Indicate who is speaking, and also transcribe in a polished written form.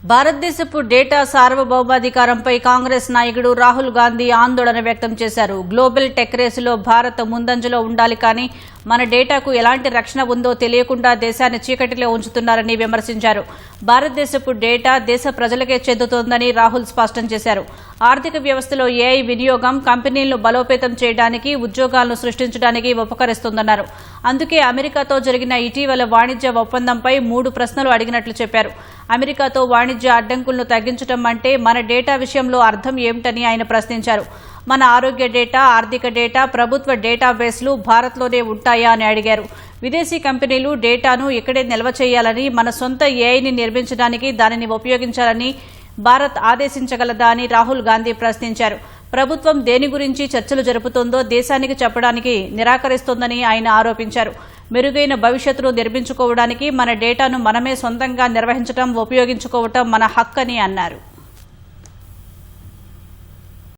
Speaker 1: భారతదేశపు డేటా సార్వభౌమాధికారంపై కాంగ్రెస్ నాయకుడు రాహుల్ గాంధీ ఆందోళన వ్యక్తం చేశారు. గ్లోబల్ టెక్ రేసులో భారత్ ముందంజలో ఉండాలి, కానీ మన డేటాకు ఎలాంటి రక్షణ ఉందో తెలియకుండా దేశాన్ని చీకటిలో ఉంచుతున్నారని విమర్శించారు. భారతదేశపు డేటా దేశ ప్రజలకే చెందుతోందని రాహుల్ స్పష్టం చేశారు. ఆర్థిక వ్యవస్థలో ఏఐ వినియోగం కంపెనీలను బలోపేతం చేయడానికి, ఉద్యోగాలను సృష్టించడానికి ఉపకరిస్తోందన్నారు. అందుకే అమెరికాతో జరిగిన ఇటీవల వాణిజ్య ఒప్పందంపై 3 ప్రశ్నలు అడిగినట్లు చెప్పారు. అమెరికాతో వాణిజ్య అడ్డంకులను తగ్గించడం అంటే మన డేటా విషయంలో అర్థం ఏమిటని ఆయన ప్రశ్నించారు. మన ఆరోగ్య డేటా, ఆర్థిక డేటా, ప్రభుత్వ డేటాబేస్లు భారత్లోనే ఉంటాయా అని అడిగారు. విదేశీ కంపెనీలు డేటాను ఇక్కడే నిల్వ చేయాలని, మన సొంత ఏఐని నిర్మించడానికి దానిని ఉపయోగించాలని భారత్ ఆదేశించగలదా అని రాహుల్ గాంధీ ప్రశ్నించారు. ప్రభుత్వం దేని గురించి చర్చలు జరుపుతోందో దేశానికి చెప్పడానికి నిరాకరిస్తోందని ఆయన ఆరోపించారు. మెరుగైన భవిష్యత్తును నిర్మించుకోవడానికి మన డేటాను మనమే సొంతంగా నిర్వహించడం, ఉపయోగించుకోవటం మన హక్కని అన్నారు.